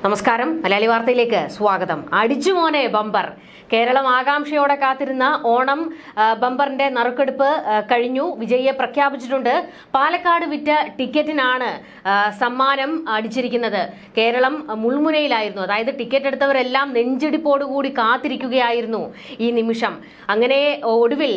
നമസ്കാരം. മലയാളി വാർത്തയിലേക്ക് സ്വാഗതം. അടിച്ചുമോനെ ബമ്പർ. കേരളം ആകാംക്ഷയോടെ കാത്തിരുന്ന ഓണം ബമ്പറിന്റെ നറുക്കെടുപ്പ് കഴിഞ്ഞു. വിജയിയെ പ്രഖ്യാപിച്ചിട്ടുണ്ട്. പാലക്കാട് വിറ്റ ടിക്കറ്റിനാണ് സമ്മാനം അടിച്ചിരിക്കുന്നത്. കേരളം മുൾമുനയിലായിരുന്നു. അതായത് ടിക്കറ്റ് എടുത്തവരെല്ലാം നെഞ്ചിടിപ്പോടുകൂടി കാത്തിരിക്കുകയായിരുന്നു ഈ നിമിഷം. അങ്ങനെ ഒടുവിൽ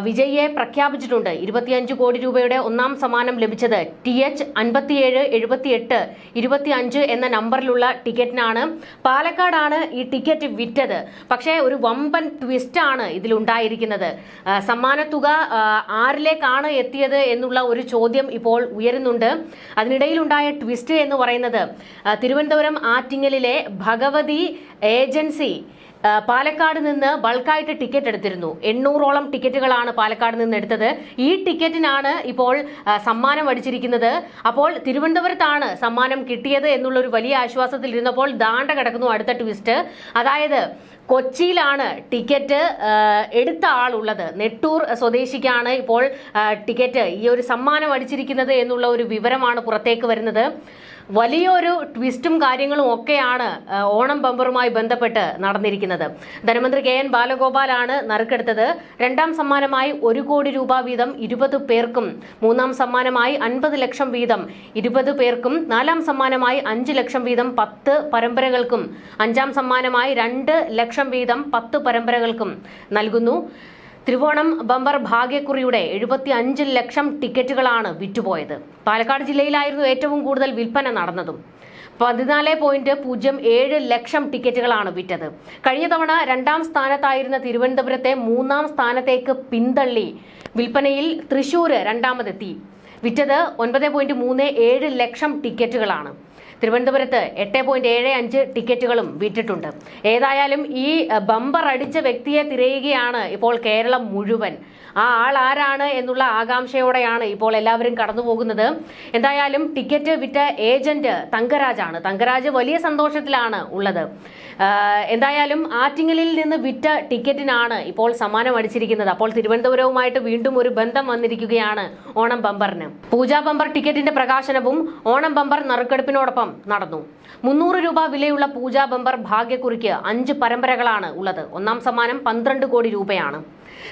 വിജയിയെ പ്രഖ്യാപിച്ചിട്ടുണ്ട്. 25 കോടി രൂപയുടെ ഒന്നാം സമ്മാനം ലഭിച്ചത് TH 5778 25 എന്ന നമ്പറിലുള്ള ടിക്കറ്റിനാണ്. പാലക്കാടാണ് ഈ ടിക്കറ്റ് വിറ്റത്. പക്ഷേ ഒരു വമ്പൻ ട്വിസ്റ്റ് ആണ് ഇതിലുണ്ടായിരിക്കുന്നത്. സമ്മാനത്തുക ആരിലേക്കാണ് എത്തിയത് എന്നുള്ള ഒരു ചോദ്യം ഇപ്പോൾ ഉയരുന്നുണ്ട്. അതിനിടയിലുണ്ടായ ട്വിസ്റ്റ് എന്ന് പറയുന്നത് തിരുവനന്തപുരം ആറ്റിങ്ങലിലെ ഭഗവതി ഏജൻസി പാലക്കാട് നിന്ന് ബൾക്കായിട്ട് ടിക്കറ്റ് എടുത്തിരുന്നു. 800ഓളം ടിക്കറ്റുകളാണ് പാലക്കാട് നിന്ന് എടുത്തത്. ഈ ടിക്കറ്റിനാണ് ഇപ്പോൾ സമ്മാനം അടിച്ചിരിക്കുന്നത്. അപ്പോൾ തിരുവനന്തപുരത്താണ് സമ്മാനം കിട്ടിയത് എന്നുള്ളൊരു വലിയ ആശ്വാസത്തിൽ ഇരുന്നപ്പോൾ ദാണ്ട കിടക്കുന്നു അടുത്ത ട്വിസ്റ്റ്. അതായത് കൊച്ചിയിലാണ് ടിക്കറ്റ് എടുത്ത ആളുള്ളത്. നെട്ടൂർ സ്വദേശിക്കാണ് ഇപ്പോൾ ടിക്കറ്റ് ഈ ഒരു സമ്മാനം അടിച്ചിരിക്കുന്നത് എന്നുള്ള ഒരു വിവരമാണ് പുറത്തേക്ക് വരുന്നത്. വലിയൊരു ട്വിസ്റ്റും കാര്യങ്ങളും ഒക്കെയാണ് ഓണം ബമ്പറുമായി ബന്ധപ്പെട്ട് നടന്നിരിക്കുന്നത്. ധനമന്ത്രി KN ബാലഗോപാലാണ് നറുക്കെടുത്തത്. രണ്ടാം സമ്മാനമായി 1 കോടി രൂപ വീതം 20 പേർക്കും, മൂന്നാം സമ്മാനമായി 50 ലക്ഷം വീതം 20 പേർക്കും, നാലാം സമ്മാനമായി 5 ലക്ഷം വീതം 10 പരമ്പരകൾക്കും, അഞ്ചാം സമ്മാനമായി 2 ലക്ഷം വീതം 10 പരമ്പരകൾക്കും നൽകുന്നു. തിരുവോണം ബമ്പർ ഭാഗ്യക്കുറിയുടെ 75 ലക്ഷം ടിക്കറ്റുകളാണ് വിറ്റുപോയത്. പാലക്കാട് ജില്ലയിലായിരുന്നു ഏറ്റവും കൂടുതൽ വിൽപ്പന നടന്നതും. 14.07 ലക്ഷം ടിക്കറ്റുകളാണ് വിറ്റത്. കഴിഞ്ഞ തവണ 2ാം സ്ഥാനത്തായിരുന്ന തിരുവനന്തപുരത്തെ 3ാം സ്ഥാനത്തേക്ക് പിന്തള്ളി വിൽപ്പനയിൽ തൃശൂർ 2ാമതെത്തി. വിറ്റത് 9.37 ലക്ഷം ടിക്കറ്റുകളാണ്. തിരുവനന്തപുരത്ത് 8.75 ടിക്കറ്റുകളും വിറ്റിട്ടുണ്ട്. ഏതായാലും ഈ ബമ്പർ അടിച്ച വ്യക്തിയെ തിരയുകയാണ് ഇപ്പോൾ കേരളം മുഴുവൻ. ആ ആൾ ആരാണ് എന്നുള്ള ആകാംക്ഷയോടെയാണ് ഇപ്പോൾ എല്ലാവരും കടന്നു പോകുന്നത്. എന്തായാലും ടിക്കറ്റ് വിറ്റ ഏജന്റ് തങ്കരാജാണ്. തങ്കരാജ് വലിയ സന്തോഷത്തിലാണ് ഉള്ളത്. എന്തായാലും ആറ്റിങ്ങലിൽ നിന്ന് വിറ്റ ടിക്കറ്റിനാണ് ഇപ്പോൾ സമ്മാനം അടിച്ചിരിക്കുന്നത്. അപ്പോൾ തിരുവനന്തപുരവുമായിട്ട് വീണ്ടും ഒരു ബന്ധം വന്നിരിക്കുകയാണ് ഓണം ബമ്പറിന്. പൂജാ ബമ്പർ ടിക്കറ്റിന്റെ പ്രകാശനവും ഓണം ബമ്പർ നറുക്കെടുപ്പിനോടൊപ്പം നടന്നു. 300 രൂപ വിലയുള്ള പൂജാ ബമ്പർ ഭാഗ്യക്കുറിക്ക് 5 പരമ്പരകളാണ് ഉള്ളത്. ഒന്നാം സമ്മാനം 12 കോടി രൂപയാണ്.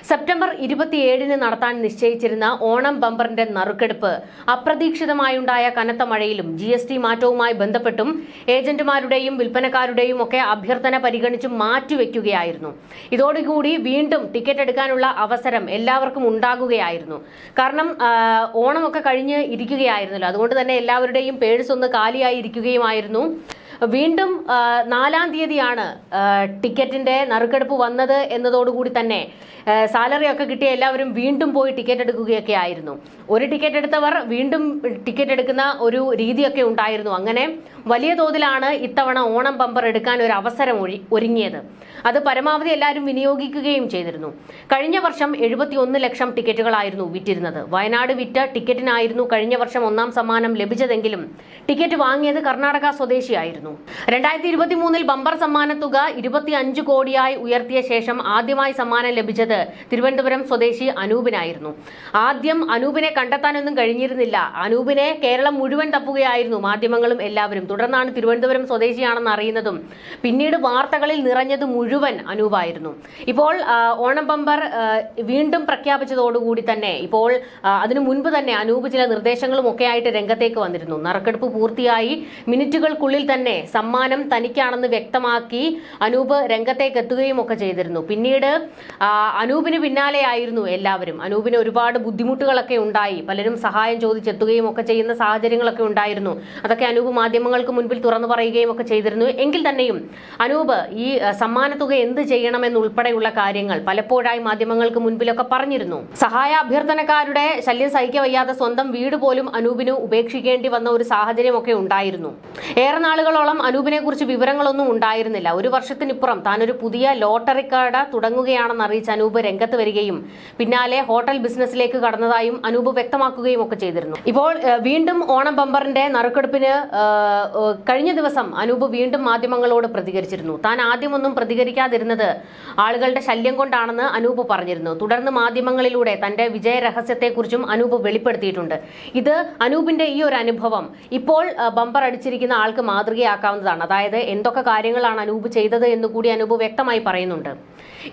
സെപ്റ്റംബർ 27 നടത്താൻ നിശ്ചയിച്ചിരുന്ന ഓണം ബമ്പറിന്റെ നറുക്കെടുപ്പ് അപ്രതീക്ഷിതമായുണ്ടായ കനത്ത മഴയിലും GST മാറ്റവുമായി ബന്ധപ്പെട്ടും ഏജന്റുമാരുടെയും വിൽപ്പനക്കാരുടെയും ഒക്കെ അഭ്യർത്ഥന പരിഗണിച്ച് മാറ്റിവെക്കുകയായിരുന്നു. ഇതോടുകൂടി വീണ്ടും ടിക്കറ്റ് എടുക്കാനുള്ള അവസരം എല്ലാവർക്കും ഉണ്ടാകുകയായിരുന്നു. കാരണം ഓണമൊക്കെ കഴിഞ്ഞ് ഇരിക്കുകയായിരുന്നല്ലോ. അതുകൊണ്ട് തന്നെ എല്ലാവരുടെയും പേഴ്സ് ഒന്ന് കാലിയായി ഇരിക്കുകയുമായിരുന്നു. വീണ്ടും 4-ാം തീയതിയാണ് ടിക്കറ്റിന്റെ നറുക്കെടുപ്പ് വന്നത് എന്നതോടുകൂടി തന്നെ സാലറി ഒക്കെ കിട്ടിയ എല്ലാവരും വീണ്ടും പോയി ടിക്കറ്റ് എടുക്കുകയൊക്കെ ആയിരുന്നു. ഒരു ടിക്കറ്റ് എടുത്തവർ വീണ്ടും ടിക്കറ്റ് എടുക്കുന്ന ഒരു രീതിയൊക്കെ ഉണ്ടായിരുന്നു. അങ്ങനെ വലിയ തോതിലാണ് ഇത്തവണ ഓണം ബമ്പർ എടുക്കാൻ ഒരു അവസരം ഒരുങ്ങിയത്. അത് പരമാവധി എല്ലാവരും വിനിയോഗിക്കുകയും ചെയ്തിരുന്നു. കഴിഞ്ഞ വർഷം 71 ലക്ഷം ടിക്കറ്റുകളായിരുന്നു വിറ്റിരുന്നത്. വയനാട് വിറ്റ ടിക്കറ്റിനായിരുന്നു കഴിഞ്ഞ വർഷം ഒന്നാം സമ്മാനം ലഭിച്ചതെങ്കിലും ടിക്കറ്റ് വാങ്ങിയത് കർണാടക സ്വദേശിയായിരുന്നു. 2023 ബമ്പർ സമ്മാനത്തുക 25 കോടിയായി ഉയർത്തിയ ശേഷം ആദ്യമായി സമ്മാനം ലഭിച്ചത് തിരുവനന്തപുരം സ്വദേശി അനൂപിനായിരുന്നു. ആദ്യം അനൂപിനെ കണ്ടെത്താനൊന്നും കഴിഞ്ഞിരുന്നില്ല. അനൂപിനെ കേരളം മുഴുവൻ തപ്പുകയായിരുന്നു മാധ്യമങ്ങളും എല്ലാവരും. തുടർന്നാണ് തിരുവനന്തപുരം സ്വദേശിയാണെന്ന് അറിയുന്നതും. പിന്നീട് വാർത്തകളിൽ നിറഞ്ഞത് മുഴുവൻ അനൂപായിരുന്നു. ഇപ്പോൾ ഓണം ബമ്പർ വീണ്ടും പ്രഖ്യാപിച്ചതോടുകൂടി തന്നെ ഇപ്പോൾ അതിനു മുൻപ് തന്നെ അനൂപ് ചില നിർദ്ദേശങ്ങളും ഒക്കെ ആയിട്ട് രംഗത്തേക്ക് വന്നിരുന്നു. നറുക്കെടുപ്പ് പൂർത്തിയായി മിനിറ്റുകൾക്കുള്ളിൽ തന്നെ സമ്മാനം തനിക്കാണെന്ന് വ്യക്തമാക്കി അനൂപ് രംഗത്തേക്ക് എത്തുകയും ഒക്കെ ചെയ്തിരുന്നു. പിന്നീട് അനൂപിന് പിന്നാലെയായിരുന്നു എല്ലാവരും. അനൂപിന് ഒരുപാട് ബുദ്ധിമുട്ടുകളൊക്കെ ഉണ്ടായി. പലരും സഹായം ചോദിച്ചെത്തുകയും ഒക്കെ ചെയ്യുന്ന സാഹചര്യങ്ങളൊക്കെ ഉണ്ടായിരുന്നു. അതൊക്കെ അനൂപ് മാധ്യമങ്ങൾക്ക് മുൻപിൽ തുറന്നു പറയുകയും ഒക്കെ ചെയ്തിരുന്നു. എങ്കിൽ തന്നെയും അനൂപ് ഈ സമ്മാനത്തുക എന്ത് ചെയ്യണമെന്നുൾപ്പെടെയുള്ള കാര്യങ്ങൾ പലപ്പോഴായി മാധ്യമങ്ങൾക്ക് മുൻപിലൊക്കെ പറഞ്ഞിരുന്നു. സഹായ അഭ്യർത്ഥനക്കാരുടെ ശല്യം സഹിക്കവയ്യാതെ സ്വന്തം വീട് പോലും അനൂപിന് ഉപേക്ഷിക്കേണ്ടി വന്ന ഒരു സാഹചര്യമൊക്കെ ഉണ്ടായിരുന്നു. ഏറെ നാളുകളോളം അനൂപിനെ കുറിച്ച് വിവരങ്ങളൊന്നും ഉണ്ടായിരുന്നില്ല. ഒരു വർഷത്തിനിപ്പുറം താനൊരു പുതിയ ലോട്ടറി കട തുടങ്ങുകയാണെന്ന് അറിയിച്ച അനൂപ് രംഗത്ത് വരികയും പിന്നാലെ ഹോട്ടൽ ബിസിനസ്സിലേക്ക് കടന്നതായും അനൂപ് വ്യക്തമാക്കുകയും ഒക്കെ ചെയ്തിരുന്നു. ഇപ്പോൾ വീണ്ടും ഓണം ബമ്പറിന്റെ നറുക്കെടുപ്പിന് കഴിഞ്ഞ ദിവസം അനൂപ് വീണ്ടും മാധ്യമങ്ങളോട് പ്രതികരിച്ചിരുന്നു. താൻ ആദ്യമൊന്നും പ്രതികരിക്കാതിരുന്നത് ആളുകളുടെ ശല്യം കൊണ്ടാണെന്ന് അനൂപ് പറഞ്ഞിരുന്നു. തുടർന്ന് മാധ്യമങ്ങളിലൂടെ തന്റെ വിജയ രഹസ്യത്തെക്കുറിച്ചും അനൂപ് വെളിപ്പെടുത്തിയിട്ടുണ്ട്. ഇത് അനൂപിന്റെ ഈ ഒരു അനുഭവം ഇപ്പോൾ ബമ്പർ അടിച്ചിരിക്കുന്ന ആൾക്ക് മാതൃകയാകും മനസ്സിലാക്കാവുന്നതാണ്. അതായത് എന്തൊക്കെ കാര്യങ്ങളാണ് അനൂപ് ചെയ്തത് എന്ന് കൂടി അനൂപ് വ്യക്തമായി പറയുന്നുണ്ട്.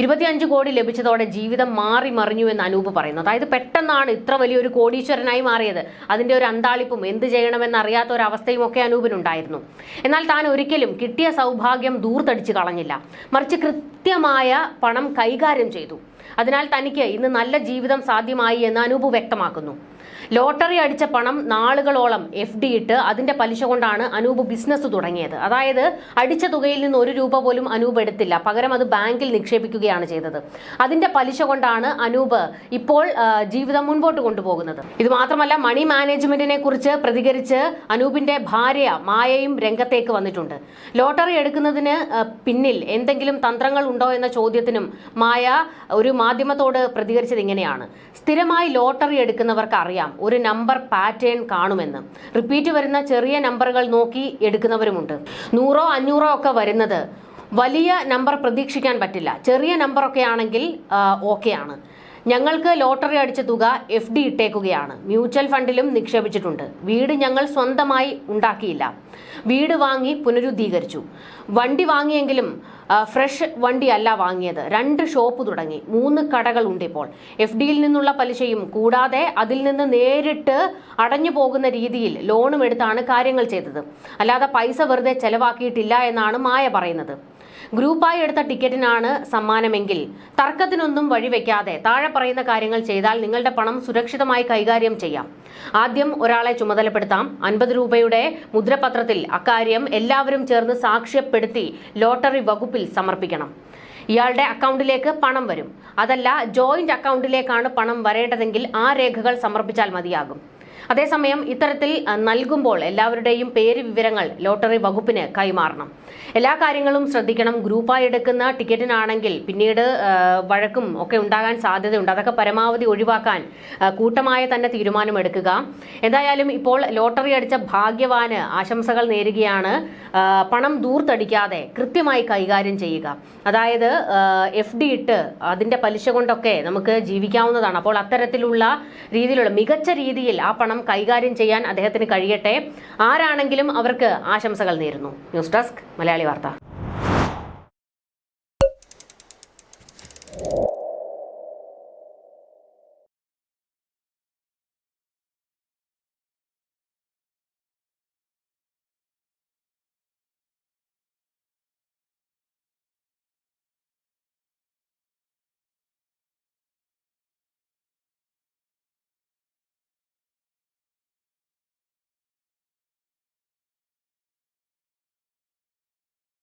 25 കോടി ലഭിച്ചതോടെ ജീവിതം മാറി മറിഞ്ഞു എന്ന് അനൂപ് പറയുന്നു. അതായത് പെട്ടെന്നാണ് ഇത്ര വലിയൊരു കോടീശ്വരനായി മാറിയത്. അതിന്റെ ഒരു അന്താളിപ്പും എന്ത് ചെയ്യണമെന്ന് അറിയാത്ത ഒരു അവസ്ഥയും ഒക്കെ അനൂപിനുണ്ടായിരുന്നു. എന്നാൽ താൻ ഒരിക്കലും കിട്ടിയ സൗഭാഗ്യം ദൂർത്തടിച്ചു കളഞ്ഞില്ല, മറിച്ച് കൃത്യമായ പണം കൈകാര്യം ചെയ്തു. അതിനാൽ തനിക്ക് ഇന്ന് നല്ല ജീവിതം സാധ്യമായി എന്ന് അനൂപ് വ്യക്തമാക്കുന്നു. ലോട്ടറി അടിച്ച പണം നാളുകളോളം FD ഇട്ട് അതിന്റെ പലിശ കൊണ്ടാണ് അനൂപ് ബിസിനസ് തുടങ്ങിയത്. അതായത് അടിച്ച തുകയിൽ നിന്ന് 1 രൂപ പോലും അനൂപ് എടുത്തില്ല, പകരം അത് ബാങ്കിൽ നിക്ഷേപിക്കുകയാണ് ചെയ്തത്. അതിന്റെ പലിശ കൊണ്ടാണ് അനൂപ് ഇപ്പോൾ ജീവിതം മുൻപോട്ട് കൊണ്ടുപോകുന്നത്. ഇത് മാത്രമല്ല, മണി മാനേജ്മെന്റിനെ കുറിച്ച് പ്രതികരിച്ച് അനൂപിന്റെ ഭാര്യ മായയും രംഗത്തേക്ക് വന്നിട്ടുണ്ട്. ലോട്ടറി എടുക്കുന്നതിന് പിന്നിൽ എന്തെങ്കിലും തന്ത്രങ്ങൾ ഉണ്ടോ എന്ന ചോദ്യത്തിനും മായ ഒരു മാധ്യമത്തോട് പ്രതികരിച്ചത് ഇങ്ങനെയാണ്: സ്ഥിരമായി ലോട്ടറി എടുക്കുന്നവർക്ക് അറിയാം ഒരു നമ്പർ പാറ്റേൺ കാണുമെന്ന്. റിപ്പീറ്റ് വരുന്ന ചെറിയ നമ്പറുകൾ നോക്കി എടുക്കുന്നവരുമുണ്ട്. 100 500 ഒക്കെ വരുന്നത് വലിയ നമ്പർ പ്രതീക്ഷിക്കാൻ പറ്റില്ല. ചെറിയ നമ്പറൊക്കെ ആണെങ്കിൽ ഓക്കെയാണ്. ഞങ്ങൾക്ക് ലോട്ടറി അടിച്ച തുക FD ഇട്ടേക്കുകയാണ്. മ്യൂച്വൽ ഫണ്ടിലും നിക്ഷേപിച്ചിട്ടുണ്ട്. വീട് ഞങ്ങൾ സ്വന്തമായി ഉണ്ടാക്കിയില്ല, വീട് വാങ്ങി പുനരുദ്ധീകരിച്ചു. വണ്ടി വാങ്ങിയെങ്കിലും ഫ്രഷ് വണ്ടി അല്ല വാങ്ങിയത്. 2 ഷോപ്പ് തുടങ്ങി, 3 കടകളുണ്ട് ഇപ്പോൾ. FDയിൽ നിന്നുള്ള പലിശയും കൂടാതെ അതിൽ നിന്ന് നേരിട്ട് അടഞ്ഞു പോകുന്ന രീതിയിൽ ലോണും എടുത്താണ് കാര്യങ്ങൾ ചെയ്തത്. അല്ലാതെ പൈസ വെറുതെ ചെലവാക്കിയിട്ടില്ല എന്നാണ് മായ പറയുന്നത്. ഗ്രൂപ്പായി എടുത്ത ടിക്കറ്റിനാണ് സമ്മാനമെങ്കിൽ തർക്കത്തിനൊന്നും വഴിവെക്കാതെ താഴെ പറയുന്ന കാര്യങ്ങൾ ചെയ്താൽ നിങ്ങളുടെ പണം സുരക്ഷിതമായി കൈകാര്യം ചെയ്യാം. ആദ്യം ഒരാളെ ചുമതലപ്പെടുത്താം. 50 രൂപയുടെ മുദ്രപത്രത്തിൽ അക്കാര്യം എല്ലാവരും ചേർന്ന് സാക്ഷ്യപ്പെടുത്തി ലോട്ടറി വകുപ്പിൽ സമർപ്പിക്കണം. ഇയാളുടെ അക്കൗണ്ടിലേക്ക് പണം വരും. അതല്ല ജോയിന്റ് അക്കൗണ്ടിലേക്കാണ് പണം വരേണ്ടതെങ്കിൽ ആ രേഖകൾ സമർപ്പിച്ചാൽ മതിയാകും. അതേസമയം ഇത്തരത്തിൽ നൽകുമ്പോൾ എല്ലാവരുടെയും പേര് വിവരങ്ങൾ ലോട്ടറി വകുപ്പിന് കൈമാറണം. എല്ലാ കാര്യങ്ങളും ശ്രദ്ധിക്കണം. ഗ്രൂപ്പായി എടുക്കുന്ന ടിക്കറ്റിനാണെങ്കിൽ പിന്നീട് വഴക്കും ഒക്കെ ഉണ്ടാകാൻ സാധ്യതയുണ്ട്. അതൊക്കെ പരമാവധി ഒഴിവാക്കാൻ കൂട്ടമായ തന്നെ തീരുമാനമെടുക്കുക. എന്തായാലും ഇപ്പോൾ ലോട്ടറി അടിച്ച ഭാഗ്യവാന് ആശംസകൾ നേരുകയാണ്. പണം ദൂർത്തടിക്കാതെ കൃത്യമായി കൈകാര്യം ചെയ്യുക. അതായത് FD ഇട്ട് അതിന്റെ പലിശ കൊണ്ടൊക്കെ നമുക്ക് ജീവിക്കാവുന്നതാണ്. അപ്പോൾ അത്തരത്തിലുള്ള രീതിയിലുള്ള മികച്ച രീതിയിൽ ആ പണം കൈകാര്യം ചെയ്യാൻ അദ്ദേഹത്തിന് കഴിയട്ടെ. ആരാണെങ്കിലും അവർക്ക് ആശംസകൾ നേരുന്നു. ന്യൂസ് ഡെസ്ക് മലയാളി വാർത്ത.